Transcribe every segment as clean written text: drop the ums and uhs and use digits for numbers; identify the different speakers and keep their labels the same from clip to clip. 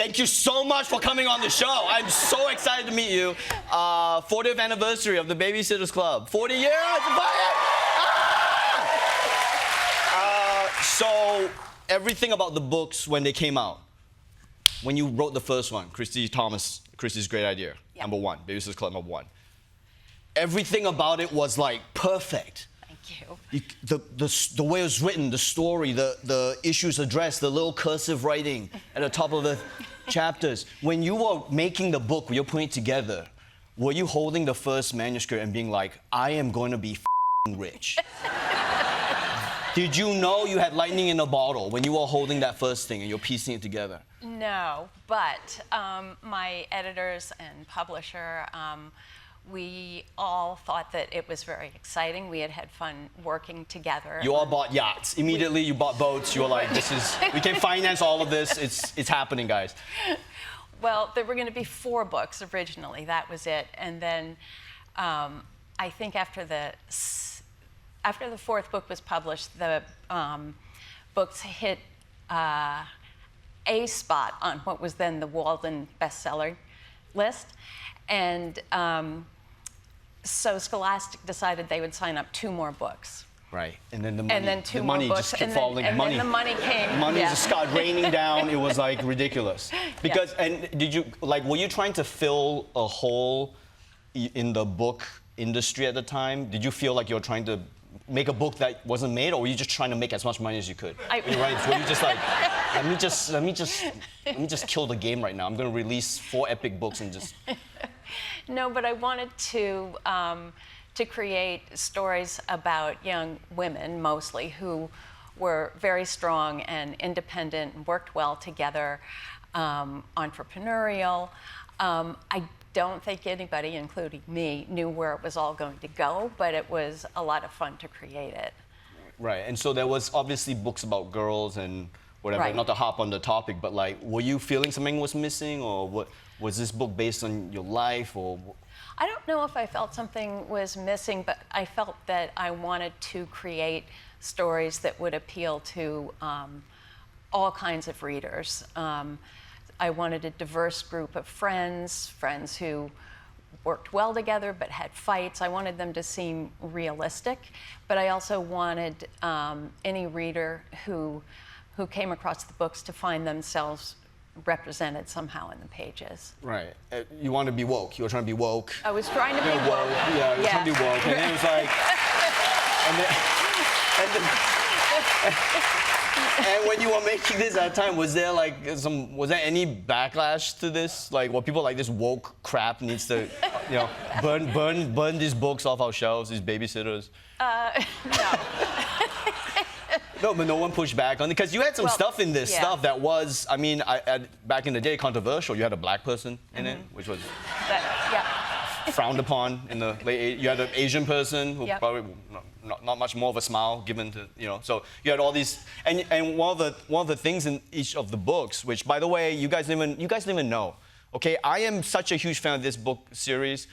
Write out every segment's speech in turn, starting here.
Speaker 1: thank you so much for coming on the show. I'm so excited to meet you. 40th anniversary of the Babysitters Club. 40 years! So, everything about the books when they came out, when you wrote the first one, Christy's great idea,
Speaker 2: Yep.
Speaker 1: number one, Babysitters Club number one. Everything about it was like perfect.
Speaker 2: Thank you.
Speaker 1: The way it was written, the story, the issues addressed, the little cursive writing at the top of the chapters. When you were making the book, when you're putting it together, were you holding the first manuscript and being like, I am going to be rich? Did you know you had lightning in a bottle when you were holding that first thing and you're piecing it together?
Speaker 2: No, but my editors and publisher, we all thought that it was very exciting. We had had fun working together.
Speaker 1: You all bought yachts. Immediately you bought boats. You were like, we can finance all of this. It's happening, guys.
Speaker 2: Well, there were going to be 4 books originally. That was it. And then I think after the 4th book was published, the books hit a spot on what was then the Walden bestseller list. And so Scholastic decided they would sign up 2 more books.
Speaker 1: Right, and then the
Speaker 2: more
Speaker 1: money
Speaker 2: books,
Speaker 1: just kept
Speaker 2: and
Speaker 1: falling.
Speaker 2: then the money came.
Speaker 1: Money
Speaker 2: yeah.
Speaker 1: just started raining down. It was like ridiculous. Because and were you trying to fill a hole in the book industry at the time? Did you feel like you were trying to make a book that wasn't made, or were you just trying to make as much money as you could? Were you just like, let me just kill the game right now. I'm going to release 4 epic books and just.
Speaker 2: No, but I wanted to create stories about young women, mostly, who were very strong and independent and worked well together, entrepreneurial. I don't think anybody, including me, knew where it was all going to go, but it was a lot of fun to create it.
Speaker 1: Right, and so there was obviously books about girls and whatever,
Speaker 2: Right.
Speaker 1: not to hop on the topic, but like, were you feeling something was missing, or what? Was this book based on your life, or?
Speaker 2: I don't know if I felt something was missing, but I felt that I wanted to create stories that would appeal to all kinds of readers. I wanted a diverse group of friends who worked well together but had fights. I wanted them to seem realistic, but I also wanted any reader who came across the books to find themselves represented somehow in the pages.
Speaker 1: Right. You want to be woke. You were trying to be woke.
Speaker 2: I was trying to be woke.
Speaker 1: Yeah, you were trying to be woke. And then it was like, and when you were making this at the time, was there like was there any backlash to this? Like, were people like, this woke crap needs to, burn these books off our shelves, these babysitters?
Speaker 2: No.
Speaker 1: No, but no one pushed back on it, because you had some stuff in this stuff that was, I mean, back in the day, controversial. You had a black person in it, which was frowned upon in the late 80s. You had an Asian person who probably not much more of a smile given to, So you had all these, and one of the things in each of the books, which, by the way, you guys didn't even know. Okay, I am such a huge fan of this book series.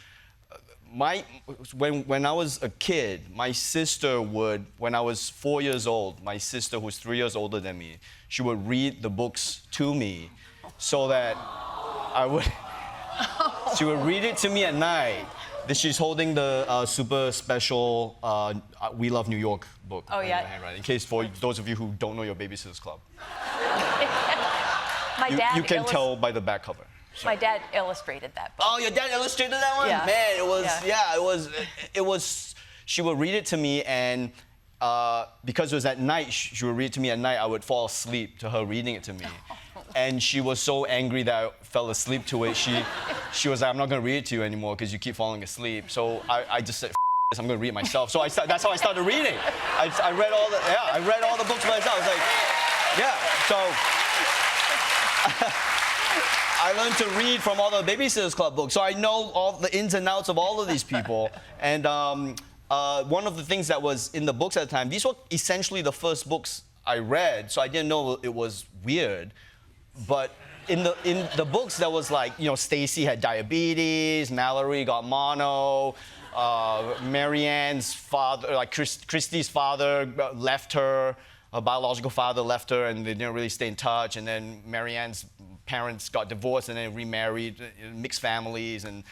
Speaker 1: When I was a kid, my sister would, when I was 4 years old, my sister, who's 3 years older than me, she would read the books to me so that she would read it to me at night. She's holding the super special We Love New York book.
Speaker 2: Oh, yeah.
Speaker 1: In case for those of you who don't know your Babysitters Club.
Speaker 2: My dad
Speaker 1: you can tell by the back cover.
Speaker 2: My dad illustrated that book.
Speaker 1: Oh, your dad illustrated that one?
Speaker 2: Yeah.
Speaker 1: Man, it was, she would read it to me, and because it was at night, she would read it to me at night, I would fall asleep to her reading it to me. And she was so angry that I fell asleep to it. She was like, I'm not going to read it to you anymore because you keep falling asleep. So I just said, this, I'm going to read it myself. So that's how I started reading. I read all the books myself. I was like, so I learned to read from all the Babysitters Club books. So I know all the ins and outs of all of these people. And one of the things that was in the books at the time, these were essentially the first books I read, so I didn't know it was weird. But in the books, there was like, Stacy had diabetes, Mallory got mono, Marianne's father, like Christy's father left her, her biological father left her, and they didn't really stay in touch. And then Marianne's parents got divorced and then remarried, mixed families, and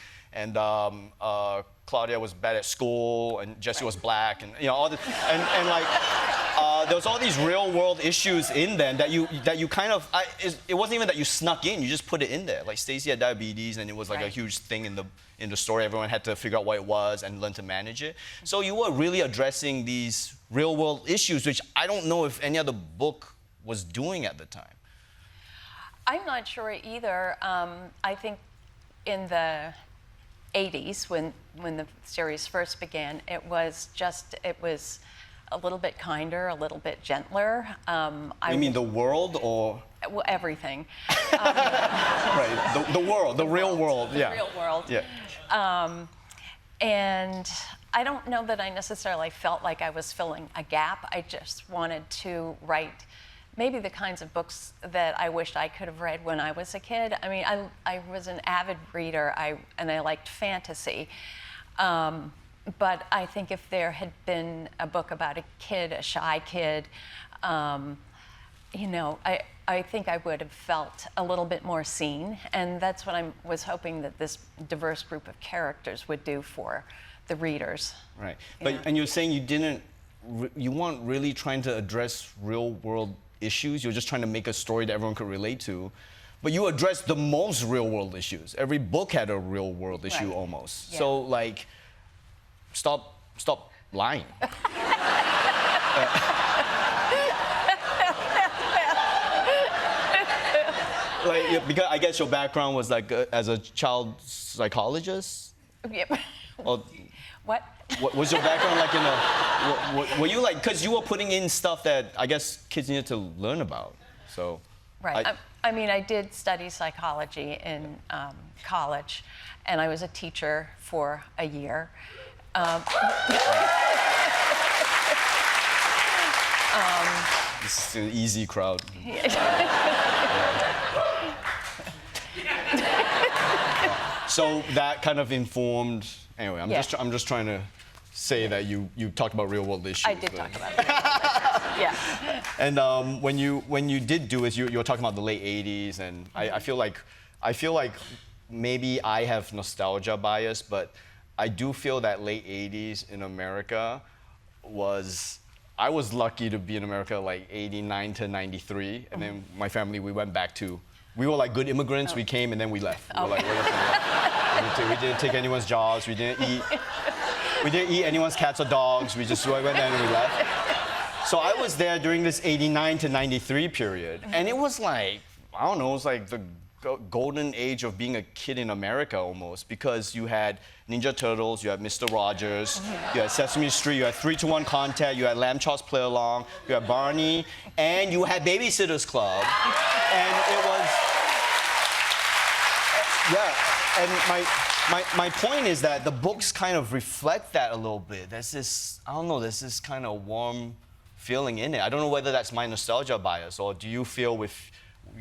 Speaker 1: Claudia was bad at school, and Jesse was black, and all this, and like there was all these real world issues in them that you kind of it wasn't even that you snuck in, you just put it in there. Like Stacey had diabetes, and it was like a huge thing in the story. Everyone had to figure out what it was and learn to manage it. So you were really addressing these real world issues, which I don't know if any other book was doing at the time.
Speaker 2: I'm not sure either. I think in the 80s, when the series first began, it was a little bit kinder, a little bit gentler.
Speaker 1: You mean the world, or?
Speaker 2: Well, everything.
Speaker 1: Right, the world, the real world, yeah.
Speaker 2: The real world.
Speaker 1: Yeah.
Speaker 2: And I don't know that I necessarily felt like I was filling a gap. I just wanted to write maybe the kinds of books that I wished I could have read when I was a kid. I mean, I was an avid reader, and I liked fantasy. But I think if there had been a book about a kid, a shy kid, I think I would have felt a little bit more seen. And that's what I was hoping that this diverse group of characters would do for the readers.
Speaker 1: Right. And you're saying you weren't really trying to address real world issues. You're just trying to make a story that everyone could relate to. But you addressed the most real world issues. Every book had a real world issue almost. Yeah. So like, stop lying. Because I guess your background was like as a child psychologist?
Speaker 2: Yep.
Speaker 1: Or,
Speaker 2: what
Speaker 1: was your background like in were you like, because you were putting in stuff that I guess kids needed to learn about, so.
Speaker 2: Right, I mean, I did study psychology in college, and I was a teacher for a year.
Speaker 1: This is an easy crowd. So that kind of informed. Anyway, I'm just trying to say that you talked about real world issues.
Speaker 2: I did talk about it. Yeah.
Speaker 1: And when you did do it, you were talking about the late '80s, and I feel like maybe I have nostalgia bias, but I do feel that late '80s in America I was lucky to be in America like '89 to '93, and then my family, we were like good immigrants. We came and then we left. We were like, we didn't take anyone's jobs. We didn't eat anyone's cats or dogs. We just went there and we left. So I was there during this '89 to '93 period, and it was like, I don't know, it was like the golden age of being a kid in America almost, because you had Ninja Turtles, you had Mr. Rogers, you had Sesame Street, you had 3-2-1 Contact, you had Lamb Chop's Play Along, you had Barney, and you had Babysitter's Club. And it was, and my point is that the books kind of reflect that a little bit. There's this kind of warm feeling in it. I don't know whether that's my nostalgia bias, or do you feel with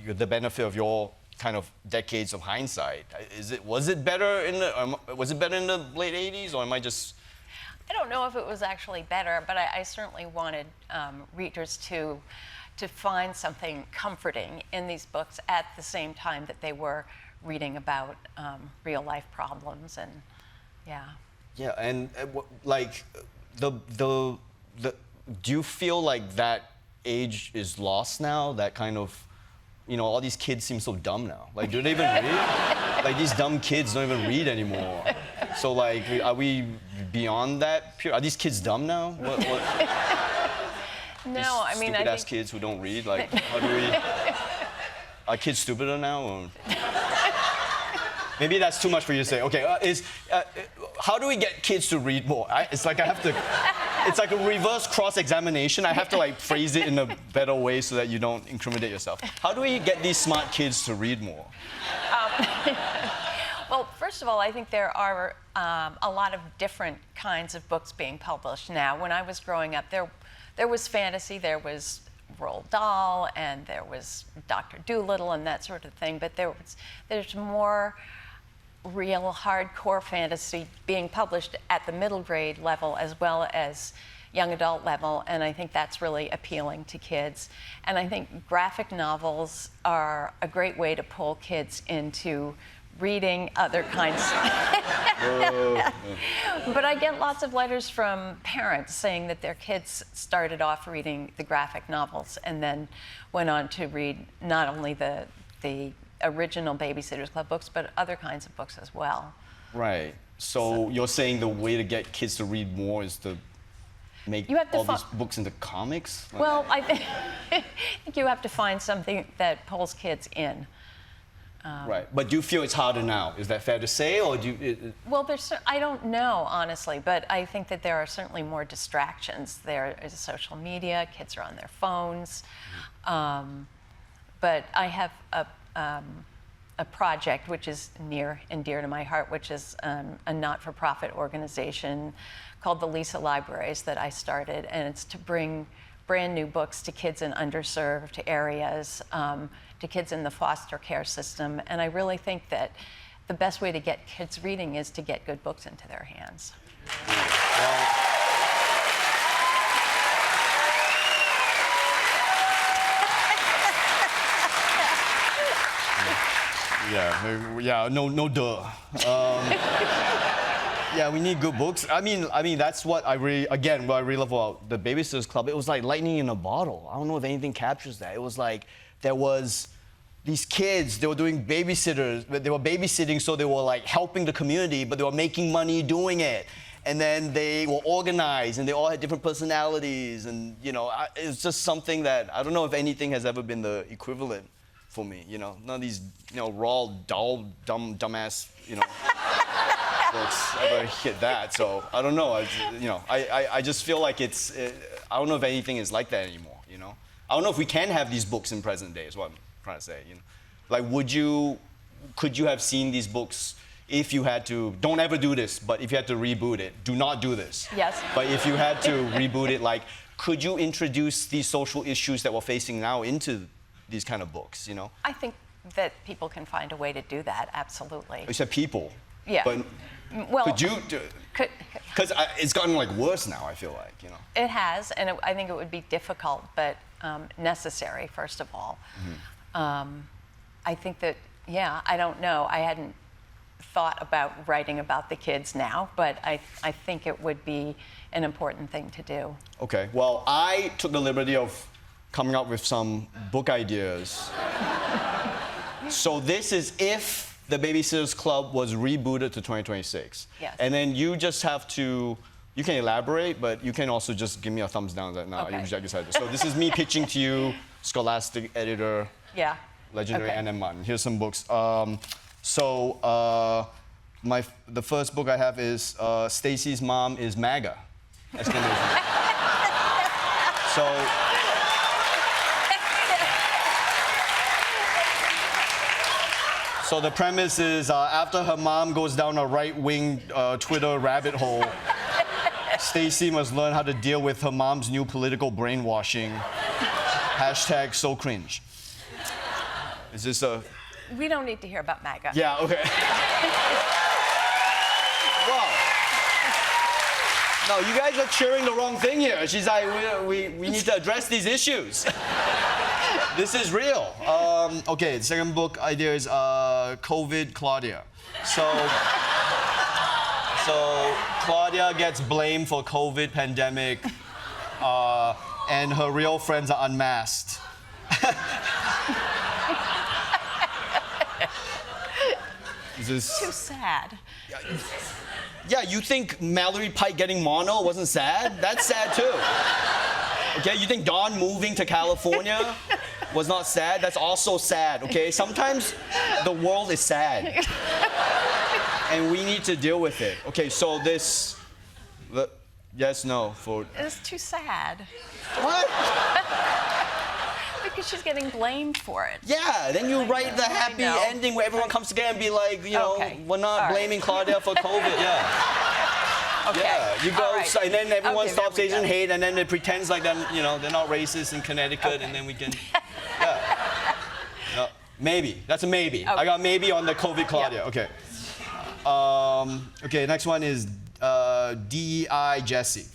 Speaker 1: the benefit of your kind of decades of hindsight, was it better in the late '80s, or am I just?
Speaker 2: I don't know if it was actually better, but I certainly wanted readers to find something comforting in these books at the same time that they were reading about real life problems, and
Speaker 1: yeah, and like do you feel like that age is lost now? That kind of, all these kids seem so dumb now. Like, do they even read? Like, these dumb kids don't even read anymore. So, like, are we beyond that? Are these kids dumb now? What?
Speaker 2: No, I mean,
Speaker 1: stupid-ass kids who don't read. Like, how do we? Are kids stupider now? Or? Maybe that's too much for you to say. Okay, how do we get kids to read more? It's like it's like a reverse cross-examination. I have to like phrase it in a better way so that you don't incriminate yourself. How do we get these smart kids to read more?
Speaker 2: Well, first of all, I think there are a lot of different kinds of books being published now. When I was growing up, there was fantasy, there was Roald Dahl, and there was Dr. Dolittle and that sort of thing, but there's more real hardcore fantasy being published at the middle grade level, as well as young adult level, and I think that's really appealing to kids. And I think graphic novels are a great way to pull kids into reading other kinds. But I get lots of letters from parents saying that their kids started off reading the graphic novels and then went on to read not only the original Babysitter's Club books, but other kinds of books as well.
Speaker 1: Right. So you're saying the way to get kids to read more is to make all these books into comics?
Speaker 2: Well, I think you have to find something that pulls kids in.
Speaker 1: Right, but do you feel it's harder now? Is that fair to say, or do you?
Speaker 2: Well, I don't know, honestly, but I think that there are certainly more distractions. There is social media, kids are on their phones. But I have a project which is near and dear to my heart, which is a not-for-profit organization called the Lisa Libraries that I started, and it's to bring brand new books to kids in underserved areas, to kids in the foster care system. And I really think that the best way to get kids reading is to get good books into their hands.
Speaker 1: No duh. Yeah, we need good books. I mean, that's what I really love about the Babysitters Club. It was like lightning in a bottle. I don't know if anything captures that. It was like there was these kids. They were doing babysitters. They were babysitting, so they were like helping the community, but they were making money doing it. And then they were organized, and they all had different personalities. And it's just something that I don't know if anything has ever been the equivalent for me. None of these raw, dull, dumbass books ever hit that. So I don't know. I just feel like it's. I don't know if anything is like that anymore. I don't know if we can have these books in present day. Is what I'm trying to say. Like, could you have seen these books if you had to? Don't ever do this. But if you had to reboot it, do not do this.
Speaker 2: Yes.
Speaker 1: But if you had to reboot it, like, could you introduce these social issues that we're facing now into these kind of books?
Speaker 2: I think that people can find a way to do that. Absolutely.
Speaker 1: You said people.
Speaker 2: Yeah.
Speaker 1: But
Speaker 2: well,
Speaker 1: could you do it? Because it's gotten like worse now. I feel like
Speaker 2: It has, and I think it would be difficult, but necessary. First of all, I think that I don't know. I hadn't thought about writing about the kids now, but I think it would be an important thing to do.
Speaker 1: Okay. Well, I took the liberty of coming up with some book ideas. So this is if the Babysitters Club was rebooted to 2026.
Speaker 2: Yes.
Speaker 1: And then you just have to, you can elaborate, but you can also just give me a thumbs down that now you decided. So this is me pitching to you, Scholastic editor, legendary N.M. Martin. Here's some books. The first book I have is Stacy's Mom is MAGA! Exclamation. So the premise is after her mom goes down a right-wing Twitter rabbit hole, Stacy must learn how to deal with her mom's new political brainwashing. Hashtag so cringe. Is this a...
Speaker 2: We don't need to hear about MAGA.
Speaker 1: Yeah, okay. Wow. No, you guys are cheering the wrong thing here. She's like, we need to address these issues. This is real. Okay, the second book idea is COVID Claudia. So Claudia gets blamed for COVID pandemic, and her real friends are unmasked. This is
Speaker 2: too sad.
Speaker 1: Yeah, you think Mallory Pike getting mono wasn't sad? That's sad too. Okay, you think Dawn moving to California was not sad? That's also sad, okay? Sometimes the world is sad. And we need to deal with it. Okay, so this, yes, no, for...
Speaker 2: It's too sad.
Speaker 1: What?
Speaker 2: Because she's getting blamed for it.
Speaker 1: Yeah, then you write the happy ending where everyone comes together and be like, we're not blaming Claudia for COVID,
Speaker 2: Okay.
Speaker 1: Yeah, you go, and then everyone stops Asian hate, and then it pretends like they're not racist in Connecticut, and then we can, No, maybe, that's a maybe. Okay. I got maybe on the COVID Claudia, okay. Okay, next one is DEI Jesse.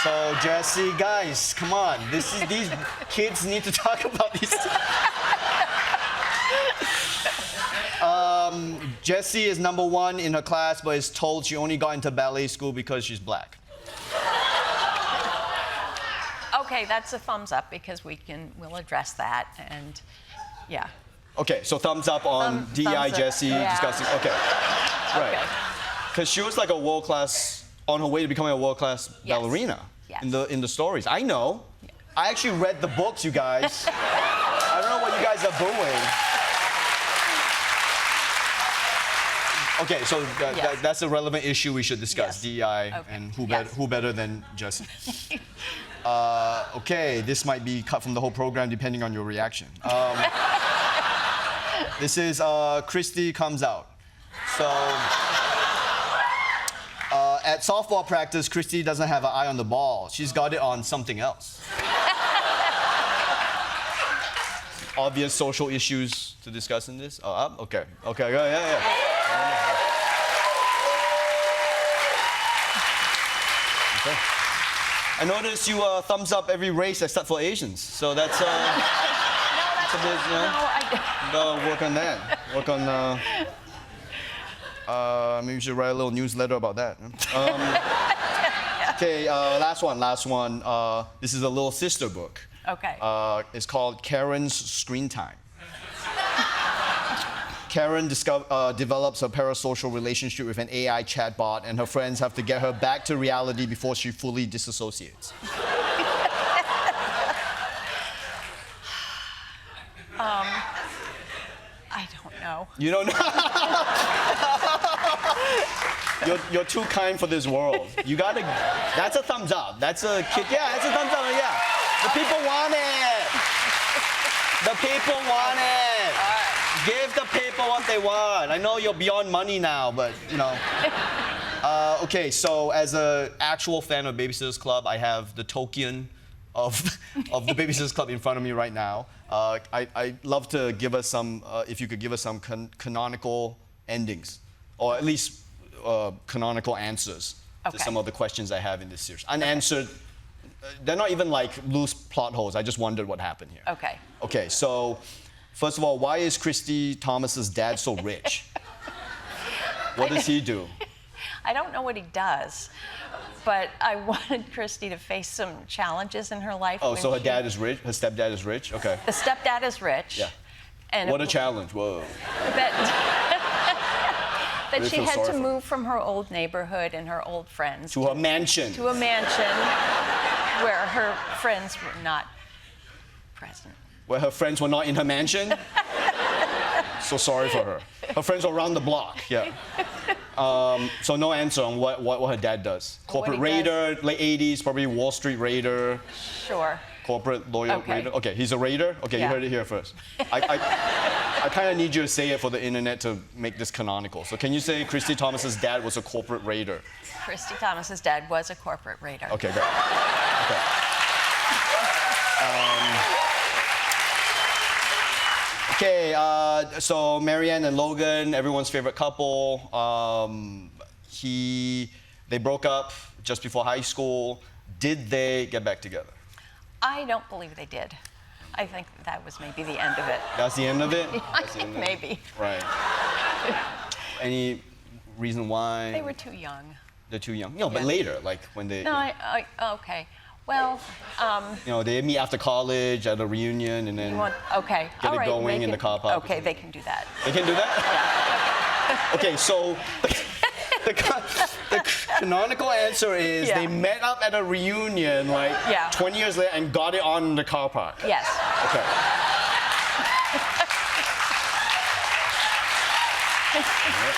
Speaker 1: So Jesse, guys, come on. These kids need to talk about these. Jessie is number 1 in her class, but is told she only got into ballet school because she's black.
Speaker 2: Okay, that's a thumbs up because we'll address that, and yeah.
Speaker 1: Okay, so thumbs up on DEI Jessie discussing. Okay, right. Because she was like a world-class, on her way to becoming a world-class ballerina in the stories. I know. Yeah. I actually read the books, you guys. I don't know what you guys are booing. Okay, so that's a relevant issue we should discuss, DEI and who better than Jessie. Okay, this might be cut from the whole program depending on your reaction. This is Christy Comes Out. So at softball practice, Christy doesn't have an eye on the ball. She's got it on something else. Obvious social issues to discuss in this? Okay, yeah. Okay. I noticed you thumbs up every race except for Asians, so that's a bit, you know. Gotta work on that. Work on. Maybe you should write a little newsletter about that. Okay, last one. This is a little sister book.
Speaker 2: Okay.
Speaker 1: It's called Karen's Screen Time. Karen develops a parasocial relationship with an AI chatbot, and her friends have to get her back to reality before she fully disassociates.
Speaker 2: I don't know.
Speaker 1: You don't know? You're too kind for this world. You gotta. That's a thumbs up. That's a kick. Yeah, that's a thumbs up. Yeah. The people want it. The people want it. Give the people what they want. I know you're beyond money now, but you know. Okay, so as an actual fan of Babysitters Club, I have the token of the Babysitters Club in front of me right now. I'd love to give us some, if you could give us some canonical endings, or at least canonical answers to some of the questions I have in this series. Unanswered, they're not even like loose plot holes. I just wondered what happened here.
Speaker 2: Okay.
Speaker 1: Okay, so first of all, why is Christy Thomas's dad so rich? What does he do?
Speaker 2: I don't know what he does, but I wanted Christy to face some challenges in her life.
Speaker 1: Oh, so her dad is rich? Her stepdad is rich? Okay.
Speaker 2: The stepdad is rich.
Speaker 1: Yeah.
Speaker 2: And
Speaker 1: what a challenge, whoa.
Speaker 2: That she had to move from her old neighborhood and her old friends.
Speaker 1: To a mansion.
Speaker 2: To a mansion where her friends were not present.
Speaker 1: Where her friends were not in her mansion? So sorry for her. Her friends were around the block, yeah. So no answer on what her dad does. Corporate raider, late 80s, probably Wall Street raider.
Speaker 2: Sure.
Speaker 1: Corporate lawyer raider. Okay, he's a raider? Okay, you heard it here first. I kind of need you to say it for the internet to make this canonical. So can you say Christy Thomas's dad was a corporate raider?
Speaker 2: Christy Thomas's dad was a corporate raider.
Speaker 1: Okay, great. Okay. Okay, so Marianne and Logan, everyone's favorite couple. They broke up just before high school. Did they get back together?
Speaker 2: I don't believe they did. I think that was maybe the end of it.
Speaker 1: That's the end of it?
Speaker 2: I think maybe.
Speaker 1: Right. Any reason why?
Speaker 2: They were too young.
Speaker 1: They're too young. No, but later, like when they.
Speaker 2: No, okay. Well.
Speaker 1: You know, they meet after college at a reunion and then.
Speaker 2: Get
Speaker 1: it going in the car park.
Speaker 2: Okay, they can do that.
Speaker 1: They can do that? Yeah. Okay, so the canonical answer is they met up at a reunion like 20 years later and got it on in the car park.
Speaker 2: Yes.
Speaker 1: Okay.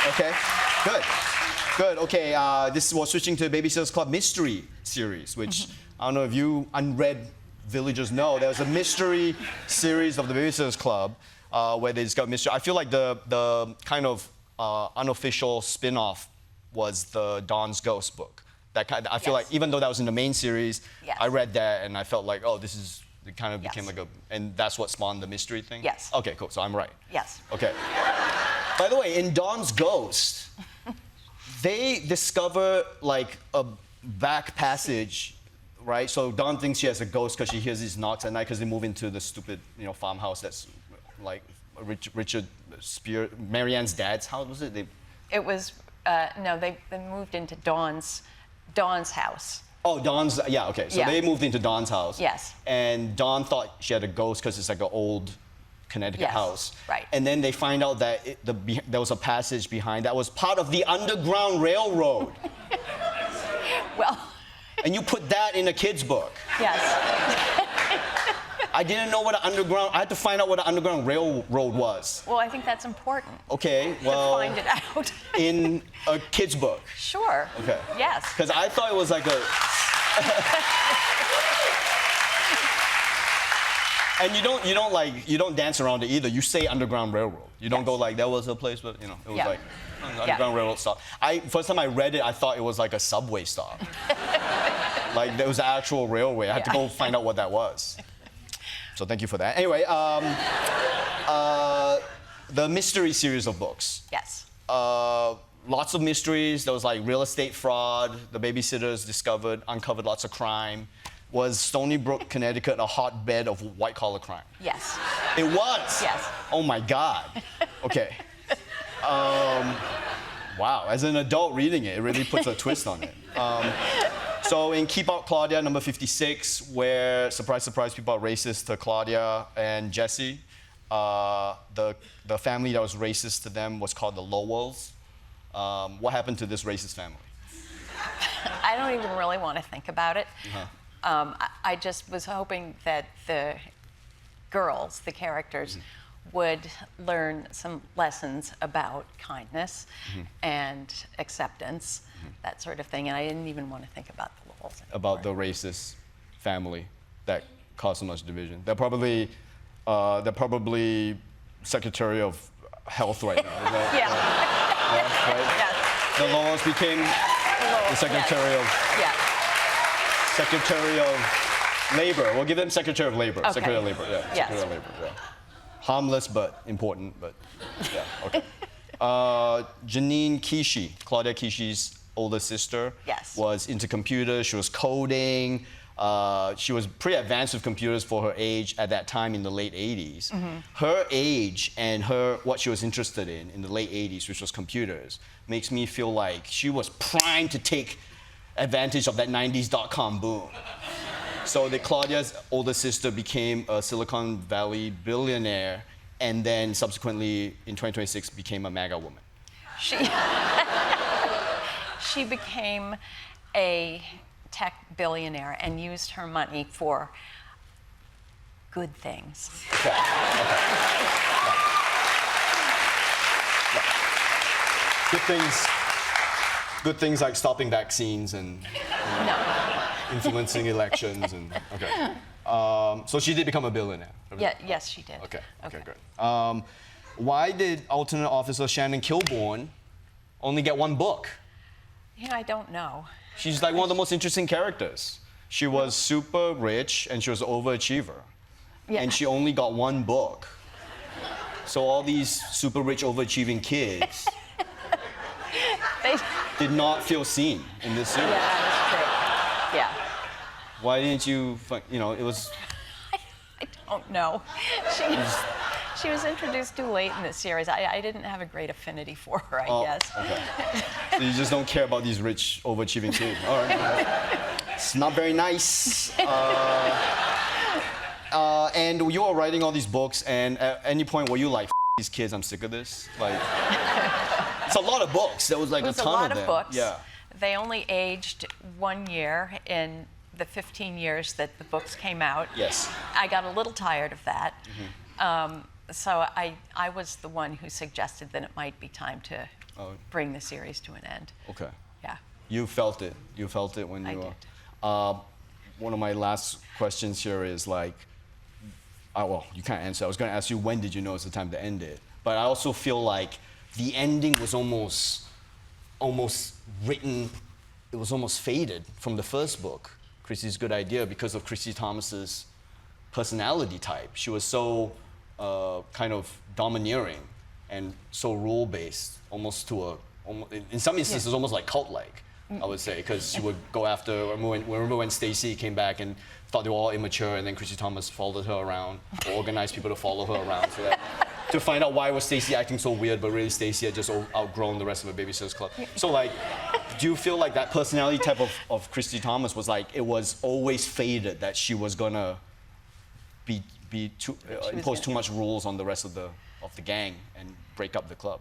Speaker 1: Okay, good. Okay, we're switching to Babysitters Club Mystery Series, which I don't know if you unread villagers know. There's a mystery series of the Babysitters Club where they discover mystery. I feel like the kind of unofficial spin-off was the Dawn's Ghost book. I feel like even though that was in the main series, I read that and I felt like, oh, it kind of became like and that's what spawned the mystery thing?
Speaker 2: Yes.
Speaker 1: Okay, cool, so I'm right.
Speaker 2: Yes.
Speaker 1: Okay. By the way, in Dawn's Ghost, They discover like a back passage, right? So Dawn thinks she has a ghost because she hears these knocks at night because they move into the stupid, farmhouse that's like Richard Spear, Marianne's dad's house, was it?
Speaker 2: It was, no, they moved into Dawn's house.
Speaker 1: Oh, Dawn's, yeah, okay. So they moved into Dawn's house.
Speaker 2: Yes.
Speaker 1: And Dawn thought she had a ghost because it's like an old Connecticut house.
Speaker 2: Right.
Speaker 1: And then they find out that there was a passage behind that was part of the Underground Railroad.
Speaker 2: Well.
Speaker 1: And you put that in a kid's book.
Speaker 2: Yes.
Speaker 1: I didn't know what I had to find out what an Underground Railroad was.
Speaker 2: Well, I think that's important.
Speaker 1: Okay, well.
Speaker 2: To find it out.
Speaker 1: In a kid's book.
Speaker 2: Sure.
Speaker 1: Okay.
Speaker 2: Yes.
Speaker 1: Because I thought it was like a. And you don't dance around it either. You say Underground Railroad. You don't go like, there was a place, but it was like Underground Railroad stop. First time I read it, I thought it was like a subway stop. Like there was an actual railway. I had to go find out what that was. So thank you for that. Anyway, the mystery series of books.
Speaker 2: Yes.
Speaker 1: Lots of mysteries. There was like real estate fraud. The babysitters uncovered lots of crime. Was Stony Brook, Connecticut, a hotbed of white-collar crime?
Speaker 2: Yes.
Speaker 1: It was?
Speaker 2: Yes.
Speaker 1: Oh my God. Okay. Wow, as an adult reading it, it really puts a twist on it. So in Keep Out Claudia, number 56, where, surprise, surprise, people are racist to Claudia and Jesse, the family that was racist to them was called the Lowells. What happened to this racist family?
Speaker 2: I don't even really want to think about it.
Speaker 1: Uh-huh.
Speaker 2: I just was hoping that the girls, the characters, would learn some lessons about kindness and acceptance, that sort of thing. And I didn't even want to think about the Lowells anymore.
Speaker 1: About the racist family that caused so much division. They're probably Secretary of Health right now. Is that, right?
Speaker 2: Yes.
Speaker 1: The Lowells became the Secretary of.
Speaker 2: Yeah.
Speaker 1: Secretary of Labor. We'll give them Secretary of Labor.
Speaker 2: Okay.
Speaker 1: Secretary of Labor, yeah.
Speaker 2: Yes.
Speaker 1: Secretary of Labor, yeah. Harmless but important, but yeah, okay. Janine Kishi, Claudia Kishi's older sister, was into computers. She was coding. She was pretty advanced with computers for her age at that time in the late 80s. Her age and what she was interested in the late 80s, which was computers, makes me feel like she was primed to take advantage of that 90s .com boom. So Claudia's older sister became a Silicon Valley billionaire and then subsequently in 2026 became a MAGA woman.
Speaker 2: She became a tech billionaire and used her money for good things.
Speaker 1: Okay. Good things like stopping vaccines and influencing elections and so she did become a billionaire.
Speaker 2: Yeah, yes, she did.
Speaker 1: Okay, good. Why did alternate officer Shannon Kilborn only get one book?
Speaker 2: I don't know.
Speaker 1: She's like one of the most interesting characters. She was super rich and she was an overachiever. Yeah. And she only got one book. So all these super rich overachieving kids did not feel seen in this series.
Speaker 2: Yeah, that's true. Yeah.
Speaker 1: Why didn't you, it was...
Speaker 2: I don't know. She was introduced too late in the series. I didn't have a great affinity for her, I guess.
Speaker 1: Okay. So you just don't care about these rich, overachieving kids. All right. It's not very nice. And you were writing all these books, and at any point were you like, these kids, I'm sick of this? Like, it's a lot of books. There was like a ton of them.
Speaker 2: It was a lot of books.
Speaker 1: Yeah.
Speaker 2: They only aged 1 year in the 15 years that the books came out.
Speaker 1: Yes.
Speaker 2: I got a little tired of that. So I was the one who suggested that it might be time to bring the series to an end.
Speaker 1: Okay.
Speaker 2: Yeah.
Speaker 1: You felt it. You felt it when you were... I did. One of my last questions here is like, well, you can't answer. I was going to ask you, when did you know it's the time to end it? But I also feel like the ending was almost written, it was almost faded from the first book, Chrissy's Good Idea, because of Chrissy Thomas's personality type. She was so kind of domineering and so rule-based, almost to a in some instances, almost like cult-like, I would say, because she would go after. Remember when Stacey came back and thought they were all immature, and then Chrissy Thomas followed her around, or organized people to follow her around, so that to find out why was Stacey acting so weird, but really Stacey had just outgrown the rest of the Babysitters Club. So like, do you feel like that personality type of Chrissy Thomas was like, it was always fated that she was gonna impose too much rules on the rest of the gang and break up the club?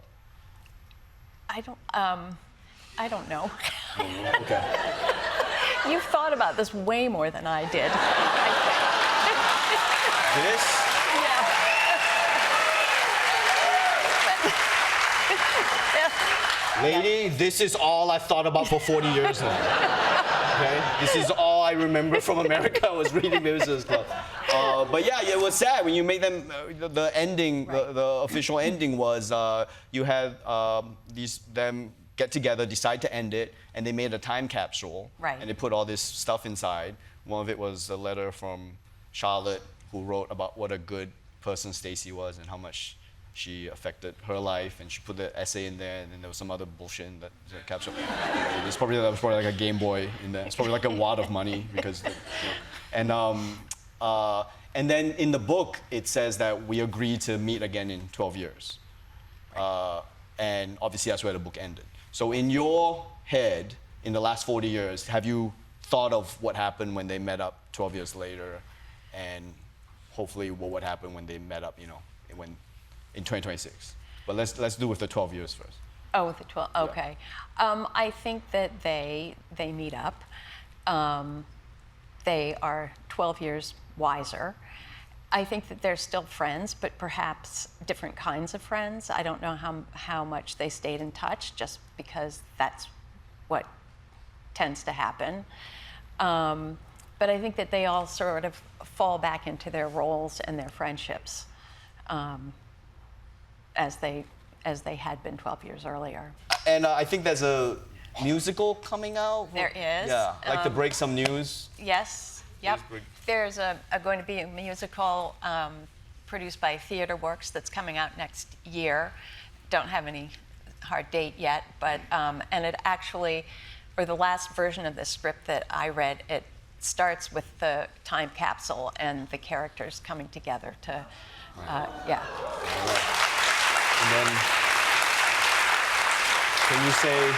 Speaker 2: I don't know.
Speaker 1: Okay.
Speaker 2: You've thought about this way more than I did.
Speaker 1: This? Lady, this is all I've thought about for 40 years now. Okay? This is all I remember from America was reading Babysitters Club. But yeah, it was sad when you made them. The ending,
Speaker 2: Right.
Speaker 1: the official ending was you had them get together, decide to end it, and they made a time capsule.
Speaker 2: Right.
Speaker 1: And they put all this stuff inside. One of it was a letter from Charlotte, who wrote about what a good person Stacey was and how much she affected her life, and she put the essay in there, and then there was some other bullshit in that capsule. That was probably like a Game Boy in there. It's probably like a wad of money because, and then in the book it says that we agreed to meet again in 12 years, and obviously that's where the book ended. So in your head, in the last 40 years, have you thought of what happened when they met up 12 years later, and hopefully what would happen when they met up, in 2026? But let's do with the 12 years first.
Speaker 2: Oh, with the 12. Okay. I think that they meet up. They are 12 years wiser. I think that they're still friends, but perhaps different kinds of friends. I don't know how much they stayed in touch, just because that's what tends to happen. But I think that they all sort of fall back into their roles and their friendships as they had been 12 years earlier. And
Speaker 1: I think there's a musical coming out.
Speaker 2: There is.
Speaker 1: Yeah, like to break some news.
Speaker 2: Yes. Yep. There's going to be a musical produced by Theatre Works that's coming out next year. Don't have any hard date yet, but and it actually, or the last version of the script that I read, it starts with the time capsule and the characters coming together to, yeah.
Speaker 1: And then, can you say,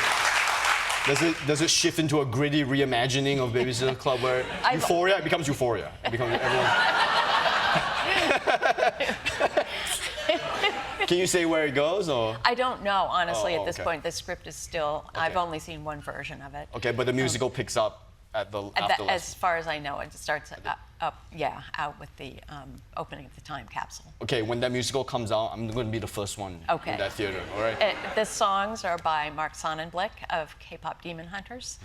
Speaker 1: does it shift into a gritty reimagining of Babysitters Club where Euphoria, it becomes Euphoria? It becomes everyone. Can you say where it goes, or?
Speaker 2: I don't know, honestly, at this
Speaker 1: okay.
Speaker 2: point. The script is still, I've only seen one version of it.
Speaker 1: Okay, but the musical picks up after
Speaker 2: as far as I know, it starts out with the opening of the time capsule.
Speaker 1: Okay, when that musical comes out, I'm going to be the first one in that theater, all right?
Speaker 2: The songs are by Mark Sonnenblick of K-pop Demon Hunters,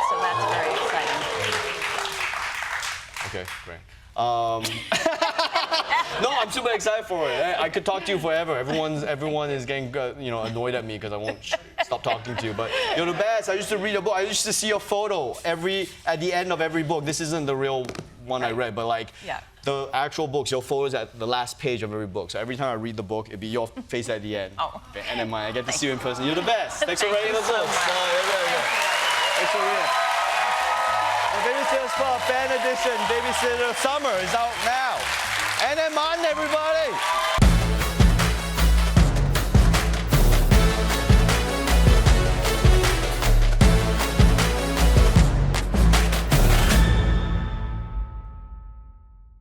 Speaker 2: so that's very exciting.
Speaker 1: Okay, great. No, I'm super excited for it. I could talk to you forever. Everyone is getting annoyed at me because I won't stop talking to you. But you're the best. I used to read a book. I used to see your photo at the end of every book. This isn't the real one I read, but the actual books, your photos at the last page of every book. So every time I read the book, it'd be your face at the end.
Speaker 2: Oh.
Speaker 1: And then I get to see you in person. You're the best. Thanks for writing the book. Thanks for reading. The Babysitters Club Fan Edition Babysitter Summer is out now. And then everybody.